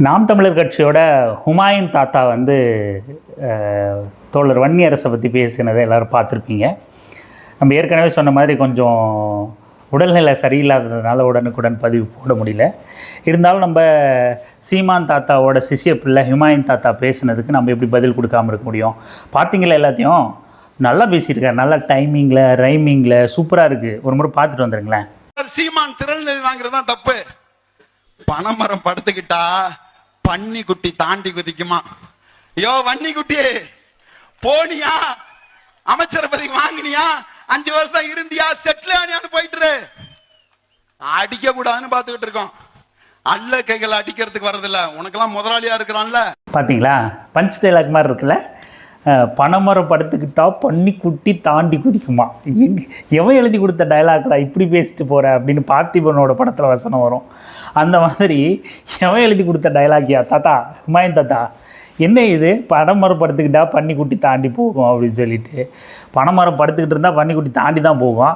நாம் தமிழர் கட்சியோட ஹுமாயூன் தாத்தா வந்து தோழர் வன்னியரசை பற்றி பேசினதை எல்லோரும் பார்த்துருப்பீங்க. நம்ம ஏற்கனவே சொன்ன மாதிரி கொஞ்சம் உடல்நிலை சரியில்லாததுனால உடனுக்குடன் பதிவு போட முடியல. இருந்தாலும் நம்ம சீமான் தாத்தாவோட சிஷ்ய பிள்ளை ஹுமாயூன் தாத்தா பேசினதுக்கு நம்ம எப்படி பதில் கொடுக்காமல் இருக்க முடியும்? பார்த்தீங்களா, எல்லாத்தையும் நல்லா பேசியிருக்காரு. நல்லா டைமிங்கில் ரைமிங்கில் சூப்பராக இருக்குது. ஒரு முறை பார்த்துட்டு வந்துடுங்களேன். சீமான் திரள்நிலை வாங்குறது தான் தப்பு. பனைமரம் படுத்துக்கிட்டா பன்னி குட்டி தாண்டி குதிக்குமா? யோ வன்னி குட்டி, போனியா அமைச்சர் பதவி வாங்கினியா, 5 வருஷம் இருந்தியா, செட்டில் ஆனியான்னு போயிட்டு அடிக்க கூடாதுன்னு பாத்துக்கிட்டு இருக்கோம். அல்ல கைகளை அடிக்கிறதுக்கு வரதில்ல. உனக்கெல்லாம் முதலாளியா இருக்கிறான்ல. பாத்தீங்களா, பஞ்ச் டைலாக் மாதிரி இருக்குல்ல. பனைமரம் படுத்துக்கிட்டா பன்னி குட்டி தாண்டி குதிக்குமா? எவன் எழுதி கொடுத்த டைலாக்டா இப்படி பேசிட்டு போகிற அப்படின்னு பார்த்திபனோட படத்தில் வசனம் வரும். அந்த மாதிரி எவன் எழுதி கொடுத்த டைலாக்கியா தாத்தா, ஹுமாயூன் தாத்தா? என்ன இது, பனைமரம் படுத்துக்கிட்டா பன்னிக்குட்டி தாண்டி போகும் அப்படின்னு சொல்லிட்டு. பனைமரம் படுத்துக்கிட்டு இருந்தால் பன்னிக்குட்டி தாண்டி தான் போகும்.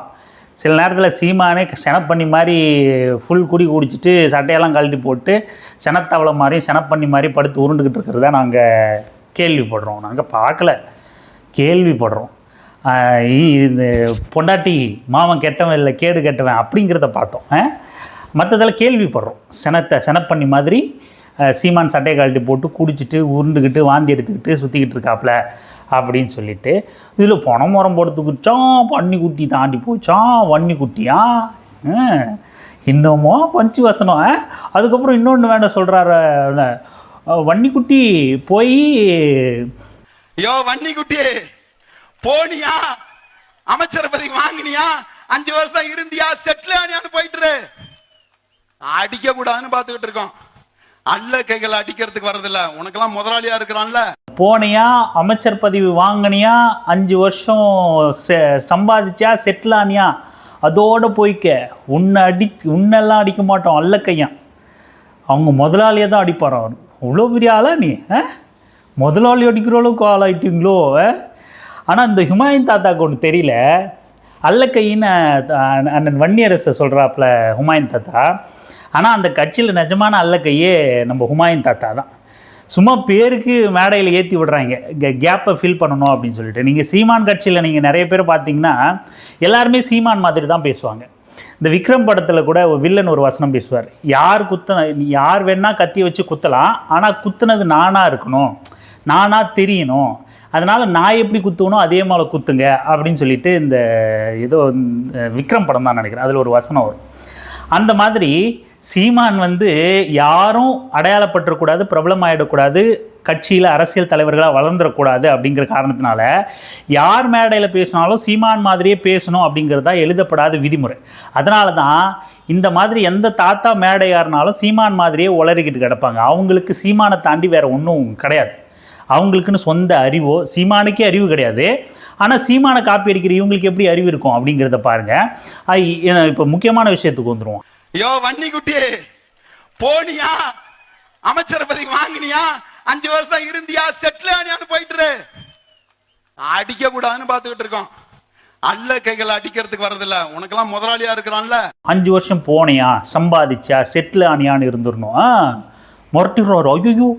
சில நேரத்தில் சீமானே செனப்பண்ணி மாதிரி ஃபுல் குடி குடிச்சிட்டு சட்டையெல்லாம் கழட்டி போட்டு செனத்தவளை மாதிரி செனப்பண்ணி மாதிரி படுத்து உருண்டுக்கிட்டு இருக்கிறத நாங்கள் கேள்விப்படுறோம். நாங்கள் பார்க்கல, கேள்விப்படுறோம். இந்த பொண்டாட்டி மாமன் கெட்டவன் இல்லை கேடு கெட்டவன் அப்படிங்கிறத பார்த்தோம். மற்றதெல்லாம் கேள்விப்படுறோம். செனப்பண்ணி மாதிரி சீமான் சட்டையை கழட்டி போட்டு குடிச்சிட்டு உருண்டுக்கிட்டு வாந்தி எடுத்துக்கிட்டு சுற்றிக்கிட்டு இருக்காப்புல அப்படின்னு சொல்லிட்டு, இதில் பனைமரம் படுத்துக்கிச்சான் பன்னிக்குட்டி தாண்டி போச்சான் வன்னிக்குட்டியா, இன்னமும் பஞ்சு வசனம். அதுக்கப்புறம் இன்னொன்று வேண்டாம் சொல்கிறாரு, வன்னிக்குட்டி போய் யோ வன்னிக்குட்டி, போனியா அமைச்சர் பதவி வாங்கினியா, 5 வருஷம் இருந்தியா, செட்டில் ஆனியான்னு போயிட்டு அடிக்க கூடாதுன்னு பாத்துக்கிட்டு இருக்கோம். அல்ல கைகளை அடிக்கிறதுக்கு வரதில்ல. உனக்கெல்லாம் முதலாளியா இருக்கிறான்ல. போனியா அமைச்சர் பதவி வாங்கினியா, 5 வருஷம் சம்பாதிச்சா, செட்டில் ஆனியா, அதோட போய்க்க. உன்னெல்லாம் அடிக்க மாட்டோம், அல்ல கையன். அவங்க முதலாளியை தான் அடிப்பார். அவர் அவ்வளோ பெரிய ஆளா நீ? முதலாளி அடிக்கிற அளவுக்கு ஆளாயிட்டீங்களோ? ஆனால் இந்த ஹுமாயூன் தாத்தாவுக்கு ஒன்று தெரியல. அல்லக்கையின்னு அண்ணன் வன்னியரசை சொல்கிறாப்புல ஹுமாயூன் தாத்தா. ஆனால் அந்த கட்சியில் நிஜமான அல்லக்கையே நம்ம ஹுமாயூன் தாத்தா தான். சும்மா பேருக்கு மேடையில் ஏற்றி விடுறாங்க, கேப்பை ஃபில் பண்ணணும் அப்படின்னு சொல்லிட்டு. நீங்கள் சீமான் கட்சியில் நீங்கள் நிறைய பேர் பார்த்தீங்கன்னா எல்லாருமே சீமான் மாதிரி தான் பேசுவாங்க. இந்த விக்ரம் படத்தில் கூட வில்லன் ஒரு வசனம் பேசுவார், யார் வேணால் கத்தி வச்சு குத்தலாம், ஆனால் குத்துனது நானாக இருக்கணும், நானாக தெரியணும், அதனால் நான் எப்படி குத்துவனோ அதே மாதிரி குத்துங்க அப்படின்னு சொல்லிட்டு. இந்த ஏதோ விக்ரம் படம் தான் நினைக்கிறேன், அதில் ஒரு வசனம் வரும். அந்த மாதிரி சீமான் வந்து யாரும் அடையாளப்பட்டுறக்கூடாது, பிரபலம் ஆகிடக்கூடாது, கட்சியில் அரசியல் தலைவர்களாக வளர்ந்துடக்கூடாது அப்படிங்கிற காரணத்தினால யார் மேடையில் பேசினாலும் சீமான் மாதிரியே பேசணும் அப்படிங்கிறதா எழுதப்படாத விதிமுறை. அதனால தான் இந்த மாதிரி எந்த தாத்தா மேடையாருனாலும் சீமான் மாதிரியே உளறிக்கிட்டு கிடப்பாங்க. அவங்களுக்கு சீமானை தாண்டி வேறு ஒன்றும் கிடையாது. அவங்களுக்குன்னு சொந்த அறிவோ, சீமானுக்கே அறிவு கிடையாது. ஆனால் சீமானை காப்பி அடிக்கிற இவங்களுக்கு எப்படி அறிவு இருக்கும் அப்படிங்கிறத பாருங்கள். இப்போ முக்கியமான விஷயத்துக்கு வந்துடுவோம். யோ வன்னிக்குட்டி, போனியா அமைச்சர் பதவி வாங்கினியா, 5 வருஷம் இருந்தியா, செட்டில் ஆனியான்னு போயிட்டு அடிக்க கூடாதுன்னு பாத்துக்கிட்டு இருக்கோம். அல்ல கைகளை அடிக்கிறதுக்கு வரதில்ல. உனக்கெல்லாம் முதலாளியா இருக்கிறான்ல. 5 வருஷம் போனியா, சம்பாதிச்சா, செட்டில் ஆனியான்னு இருந்துடணும். முரட்டிடுறாரு. ஐயோ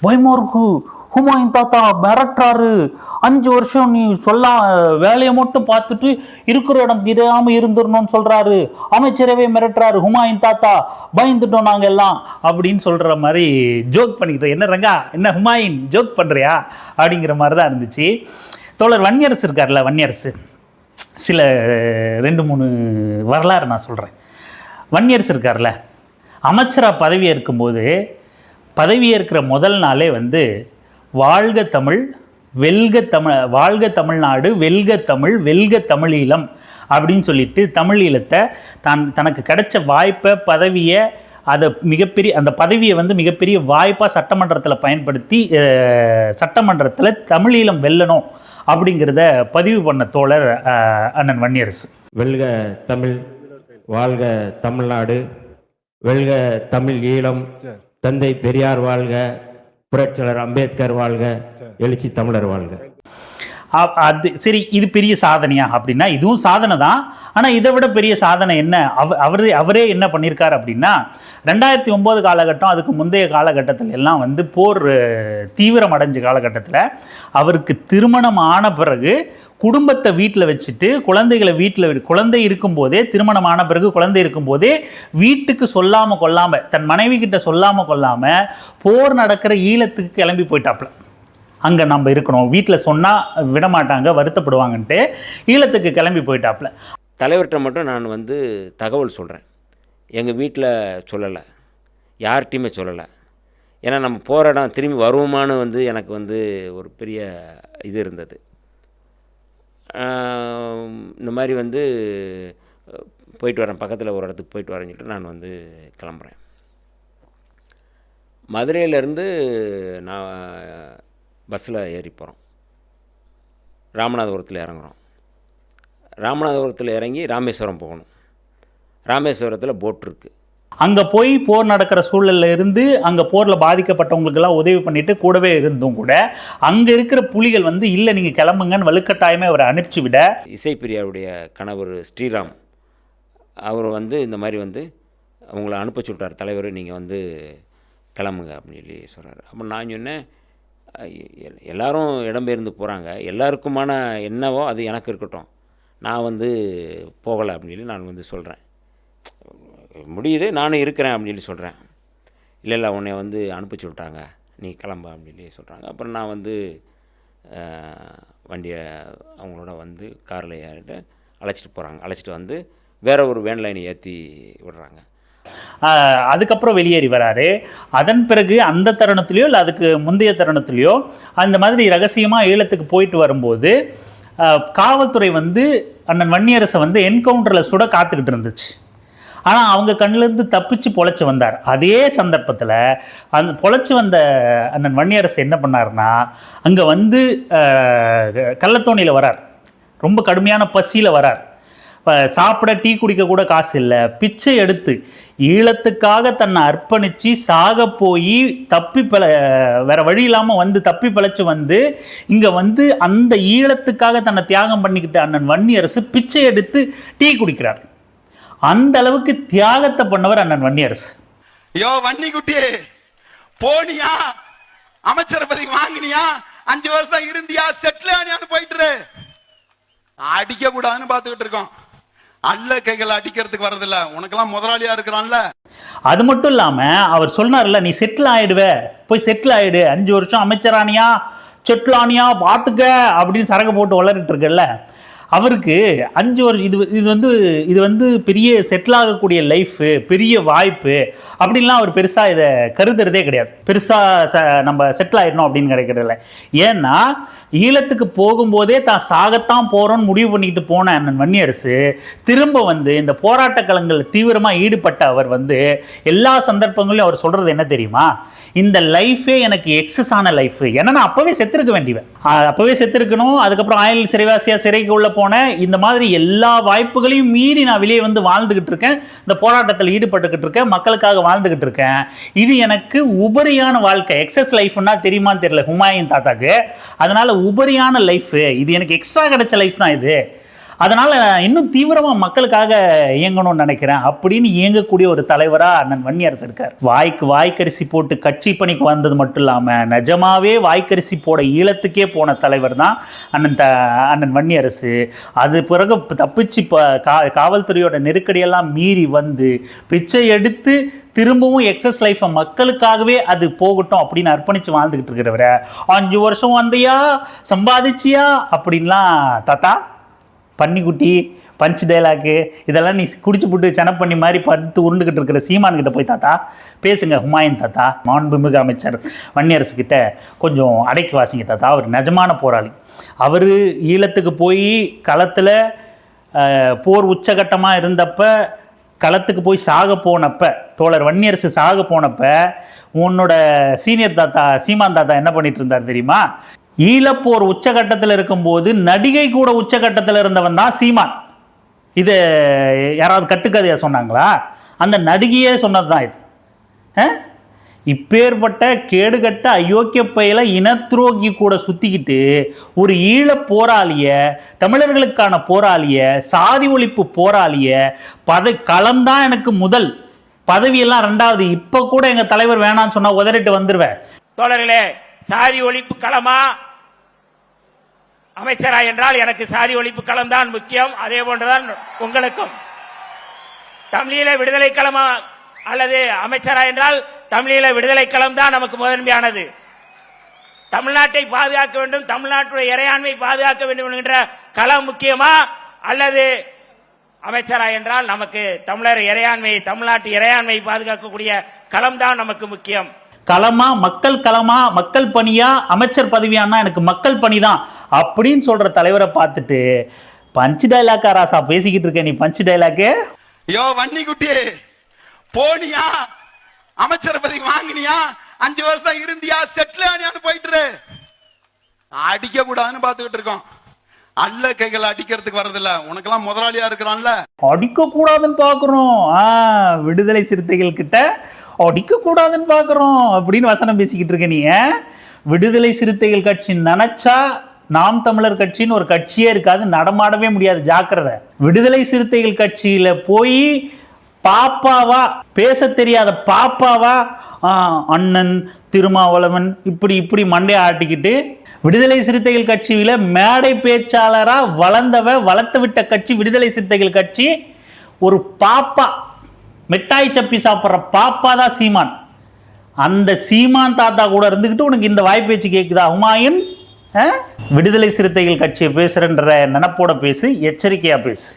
பயமா இருக்கு, ஹுமாயூன் தாத்தா மிரட்டுறாரு. 5 வருஷம் நீ சொல்ல வேலையை மட்டும் பார்த்துட்டு இருக்கிற இடம் தெரியாமல் இருந்துடணும்னு சொல்கிறாரு. அமைச்சரவே மிரட்டுறாரு ஹுமாயூன் தாத்தா, பயந்துட்டோம் நாங்கள் எல்லாம் அப்படின்னு சொல்கிற மாதிரி ஜோக் பண்ணிக்கிட்டோம். என்ன ரங்கா, என்ன ஹுமாயூன் ஜோக் பண்ணுறியா அப்படிங்கிற மாதிரி தான் இருந்துச்சு. தோழர் வன்னியரசு இருக்கார்ல, வன்னியரசு சில 2-3 வரலாறு நான் சொல்கிறேன். வன்னியரசு இருக்கார்ல, அமைச்சராக பதவியேற்கும்போது பதவியேற்கிற முதல் நாளே வந்து வாழ்க தமிழ், வெல்க தமிழ், வாழ்க தமிழ்நாடு, வெல்க தமிழ், வெல்க தமிழீழம் அப்படின்னு சொல்லிட்டு தமிழீழத்தை தனக்கு கிடைச்ச வாய்ப்பை, பதவியை, அதை மிகப்பெரிய அந்த பதவியை வந்து மிகப்பெரிய வாய்ப்பாக சட்டமன்றத்தில் பயன்படுத்தி சட்டமன்றத்தில் தமிழீழம் வெல்லணும் அப்படிங்கிறத பதிவு பண்ண தோழர் அண்ணன் வன்னியரசு. வெல்க தமிழ், வாழ்க தமிழ்நாடு, வெல்க தமிழ் ஈழம், தந்தை பெரியார் வாழ்க, புரட்சியாளர் அம்பேத்கர் வாழ்க, எழுச்சி தமிழர் வாழ்க. அது சரி, இது பெரிய சாதனையா அப்படின்னா இதுவும் சாதனை தான். ஆனால் இதை விட பெரிய சாதனை என்ன, அவரே என்ன பண்ணியிருக்காரு அப்படின்னா 2009 காலகட்டம், அதுக்கு முந்தைய காலகட்டத்தில் எல்லாம் வந்து போர் தீவிரம் அடைஞ்ச காலகட்டத்தில் அவருக்கு திருமணம் ஆன பிறகு குடும்பத்தை வீட்டில் வச்சுட்டு குழந்தைகளை குழந்தை இருக்கும்போதே, திருமணம் ஆன பிறகு குழந்தை இருக்கும்போதே வீட்டுக்கு சொல்லாமல் கொள்ளாமல், தன் மனைவி கிட்ட சொல்லாமல் கொள்ளாமல் போர் நடக்கிற ஈழத்துக்கு கிளம்பி போயிட்டாப்புல. அங்கே நம்ம இருக்கணும், வீட்டில் சொன்னால் விடமாட்டாங்க, வருத்தப்படுவாங்கன்ட்டு ஈழத்துக்கு கிளம்பி போயிட்டாப்புல. தலைவர்கிட்ட மட்டும் நான் வந்து தகவல் சொல்கிறேன், எங்கள் வீட்டில் சொல்லலை, யார்கிட்டையுமே சொல்லலை. ஏன்னா நம்ம போகிற இடம் திரும்பி வருவோமான்னு வந்து எனக்கு வந்து ஒரு பெரிய இது இருந்தது. இந்த மாதிரி வந்து போயிட்டு வரேன், பக்கத்தில் ஒரு இடத்துக்கு போயிட்டு வரேன்னு சொல்லிட்டு நான் வந்து கிளம்புறேன். மதுரையிலேருந்து நான் பஸ்ஸில் ஏறி போகிறோம். ராமநாதபுரத்தில் இறங்குறோம். ராமநாதபுரத்தில் இறங்கி ராமேஸ்வரம் போகணும். ராமேஸ்வரத்தில் போட் இருக்குது. அங்கே போய் போர் நடக்கிற சூழலில் இருந்து அங்கே போரில் பாதிக்கப்பட்டவங்களுக்கெல்லாம் உதவி பண்ணிட்டு கூடவே இருந்தும் கூட அங்கே இருக்கிற புலிகள் வந்து இல்லை நீங்கள் கிளம்புங்கன்னு வலுக்கட்டாயமே அவரை அனுப்பிச்சி விட, இசைப்பிரியாவுடைய கணவர் ஸ்ரீராம் அவர் வந்து இந்த மாதிரி வந்து அவங்கள அனுப்ப சொல்லிட்டார், தலைவர் நீங்கள் வந்து கிளம்புங்க அப்படின்னு சொல்லி சொல்கிறார். அப்போ நான் சொன்னேன், எல்லாரும் இடம்பெயர்ந்து போகிறாங்க, எல்லாருக்குமான என்னவோ அது எனக்கு இருக்கட்டும், நான் வந்து போகலை அப்படின்னு சொல்லி நான் வந்து சொல்கிறேன். முடியுது, நானும் இருக்கிறேன் அப்படின்னு சொல்லி சொல்கிறேன். இல்லை உன்னை வந்து அனுப்பி சொல்லிட்டாங்க, நீ கிளம்ப அப்படின்னு சொல்லி சொல்கிறாங்க. அப்புறம் நான் வந்து வண்டியை அவங்களோட வந்து காரில் ஏறிட்டு அழைச்சிட்டு வந்து வேறு ஒரு வேன் லைனை ஏற்றி விடுறாங்க. அதுக்கப்புறம் வெளியேறி வராரு. அதன் பிறகு அந்த தருணத்துலையோ இல்லை அதுக்கு முந்தைய தருணத்துலையோ அந்த மாதிரி ரகசியமாக ஈழத்துக்கு போயிட்டு வரும்போது காவல்துறை வந்து அண்ணன் வன்னியரசை வந்து என்கவுண்டரில் சுட காத்துக்கிட்டு இருந்துச்சு. ஆனால் அவங்க கண்ணிலேருந்து தப்பிச்சு பொழைச்சி வந்தார். அதே சந்தர்ப்பத்தில் அந்த பொழைச்சி வந்த அண்ணன் வன்னியரசு என்ன பண்ணார்னா, அங்கே வந்து கள்ளத்தோணியில் வரார், ரொம்ப கடுமையான பசியில் வரார், சாப்பிட டீ குடிக்க கூட காசு இல்லை, பிச்சை எடுத்து ஈழத்துக்காக தன்னை அர்ப்பணித்து சாக போய் வேற வழி இல்லாமல் வந்து தப்பி பிழைச்சி வந்து இங்கே வந்து அந்த ஈழத்துக்காக தன்னை தியாகம் பண்ணிக்கிட்ட அண்ணன் வன்னியரசு பிச்சை எடுத்து டீ குடிக்கிறார். அந்த அளவுக்கு தியாகத்தை பண்ணவர் அண்ணன் வன்னியரசு. யோ வன்னி குட்டியே, போனியா அமைச்சர் பதவி வாங்கினியா, 5 வருஷம் இருந்தியா, செட்டில் ஆனியான்னு போயிட்டு அடிக்க கூடாதுன்னு பார்த்துக்கிட்டு இருக்கோம். அல்ல கைகளை அடிக்கிறதுக்கு வரதில்ல, உனக்கெல்லாம் முதலாளியா இருக்கிறான்ல. அது மட்டும் இல்லாம அவர் சொன்னார்ல, நீ செட்டில் ஆயிடுவ, போய் செட்டில் ஆயிடு, 5 வருஷம் அமைச்சரானியா செட்டில் ஆனியா பார்த்துக்க அப்படின்னு சரக்கு போட்டு வளர்ந்துட்டு இருக்கல. அவருக்கு 5 வருஷம் இது வந்து பெரிய செட்டில் ஆகக்கூடிய லைஃபு, பெரிய வாய்ப்பு அப்படின்லாம் அவர் பெருசாக இதை கருதுறதே கிடையாது. பெருசாக நம்ம செட்டில் ஆகிடணும் அப்படின்னு கிடைக்கிறதில்ல. ஏன்னா ஈழத்துக்கு போகும்போதே தான் சாகத்தான் போகிறோன்னு முடிவு பண்ணிக்கிட்டு போன அண்ணன் வன்னியரசு திரும்ப வந்து இந்த போராட்ட களங்களில் தீவிரமாக ஈடுபட்ட அவர் வந்து எல்லா சந்தர்ப்பங்களையும் அவர் சொல்கிறது என்ன தெரியுமா, இந்த லைஃபே எனக்கு எக்ஸஸ் ஆன லைஃபு, ஏன்னா நான் அப்போவே செத்துருக்க வேண்டியவன், அப்போவே செத்துருக்கணும். அதுக்கப்புறம் ஆயுள் சிறைவாசியாக சிறைக்கு உள்ள போனேன். இந்த மாதிரி எல்லா வாய்ப்புகளையும் மீறி நான் வெளியே வந்து வாழ்ந்துகிட்டு இருக்கேன், இந்த போராட்டத்தில் ஈடுபட்டுக்கிட்டு இருக்கேன், மக்களுக்காக வாழ்ந்துகிட்டு இருக்கேன். இது எனக்கு உபரியான வாழ்க்கை, எக்ஸஸ் லைஃப்னா தெரியுமான்னு தெரியல ஹுமாயூன் தாத்தாக்கு. அதனால உபரியான லைஃப், இது எனக்கு எக்ஸ்ட்ரா கிடைச்ச லைஃப் தான் இது. அதனால் இன்னும் தீவிரமாக மக்களுக்காக இயங்கணும்னு நினைக்கிறேன் அப்படின்னு இயங்கக்கூடிய ஒரு தலைவராக அண்ணன் வன்னியரசு இருக்கார். வாய்க்கரிசி போட்டு கட்சி பணிக்கு வந்தது மட்டும் இல்லாமல் நிஜமாவே வாய்க்கரிசி போட ஈழத்துக்கே போன தலைவர் தான் அண்ணன் வன்னியரசு. அது பிறகு தப்பிச்சு காவல்துறையோட நெருக்கடியெல்லாம் மீறி வந்து பிச்சை எடுத்து திரும்பவும் எக்ஸஸ் லைஃப்பை மக்களுக்காகவே அது போகட்டும் அப்படின்னு அர்ப்பணித்து வாழ்ந்துக்கிட்டு இருக்கிறவரை 5 வருஷம் வந்தியா சம்பாதிச்சியா அப்படின்லாம் தாத்தா பன்னிக்குட்டி பஞ்ச் டைலாக்கு இதெல்லாம் நீ குடிச்சு போட்டு செனப்பண்ணி மாதிரி படுத்து உருண்டுக்கிட்டு இருக்கிற சீமான்கிட்ட போய் தாத்தா பேசுங்க. ஹுமாயூன் தாத்தா, மாண்புமிகு அமைச்சர் வன்னியரசுக்கிட்ட கொஞ்சம் அடைக்கி வாசிங்க தாத்தா, அவர் நிஜமான போராளி. அவர் ஈழத்துக்கு போய் களத்தில் போர் உச்சகட்டமாக இருந்தப்ப, களத்துக்கு போய் சாக போனப்ப, தோழர் வன்னியரசு சாக போனப்ப உன்னோட சீனியர் தாத்தா சீமான் தாத்தா என்ன பண்ணிட்டு இருந்தார் தெரியுமா, ஈழப்போர் உச்சகட்டத்தில் இருக்கும்போது நடிகை கூட உச்சகட்டத்தில் இருந்தவன் தான் சீமான். இது யாராவது கட்டுக்கதையாக சொன்னாங்களா? அந்த நடிகையே சொன்னது தான் இது. இப்பேற்பட்ட கேடுகட்ட அயோக்கிய பையில இனத்துரோகி கூட சுத்திக்கிட்டு ஒரு ஈழ போராளிய, தமிழர்களுக்கான போராளிய, சாதி ஒழிப்பு போராளிய களம்தான் எனக்கு முதல், பதவியெல்லாம் ரெண்டாவது. இப்ப கூட எங்க தலைவர் வேணான்னு சொன்னா உதறிட்டு வந்துருவேன். தோழர்களே, சாதி ஒழிப்பு களமா அமைச்சரா என்றால் எனக்கு சாதி ஒழிப்பு களம் தான் முக்கியம். அதே போன்றுதான் உங்களுக்கும். தமிழீழ விடுதலை களமா அல்லது அமைச்சரா என்றால் தமிழீழ விடுதலை களம் தான் நமக்கு முதன்மையானது. தமிழ்நாட்டை பாதுகாக்க வேண்டும், தமிழ்நாட்டுடைய இறையாண்மை பாதுகாக்க வேண்டும் என்கின்ற களம் முக்கியமா, அல்லது அமைச்சரா என்றால் நமக்கு தமிழர் இறையாண்மை, தமிழ்நாட்டு இறையாண்மை பாதுகாக்கக்கூடிய களம் தான் நமக்கு முக்கியம். களமா, மக்கள் களமா, மக்கள் பணியா, அமைச்சர் பதவியானா எனக்கு மக்கள் பணி தான் அப்படின்னு சொல்ற தலைவரை பார்த்துட்டு பஞ்ச் டைலாக்கா ராசா பேசிக்கிட்டு இருக்க நீ? பஞ்ச் டைலாக்கு யோ வன்னி குட்டி, போனியா அமைச்சர் பதவி வாங்கினியா, 5 வருஷம் இருந்தியா, செட்டில் ஆனியான்னு போயிட்டு அடிக்க கூடாதுன்னு பாத்துக்கிட்டு இருக்கோம். அல்ல கைகளை அடிக்கிறதுக்கு வரதில்ல, உனக்கெல்லாம் முதலாளியா இருக்கிறான்ல, அடிக்க கூடாதுன்னு பாக்குறோம். விடுதலை சிறுத்தைகள் கிட்ட அடிக்க கூடாதுன்னு பாக்குறோம் அப்படின்னு வசனம் பேசிக்கிட்டு இருக்க நீ. விடுதலை சிறுத்தைகள் கட்சி நினைச்சா நாம் தமிழர் கட்சின்னு ஒரு கட்சியே இருக்காது, நடமாடவே முடியாது, ஜாக்கிரதை. விடுதலை சிறுத்தைகள் கட்சியில போய் பாப்பாவா, பேச தெரியாத பாப்பாவா அண்ணன் திருமாவளவன் இப்படி இப்படி மண்டையை ஆட்டிக்கிட்டு, விடுதலை சிறுத்தைகள் கட்சியில மேடை பேச்சாளரா வளர்த்து விட்ட கட்சி விடுதலை சிறுத்தைகள் கட்சி. ஒரு பாப்பா, மிட்டாய் சப்பி சாப்பிட்ற பாப்பா தான் சீமான். அந்த சீமான் தாத்தா கூட இருந்துக்கிட்டு உனக்கு இந்த வாய்ப்பேச்சு கேட்குதா ஹுமாயூன்? விடுதலை சிறுத்தைகள் கட்சியை பேசுறன்ற நினைப்போட பேசு, எச்சரிக்கையா பேசு.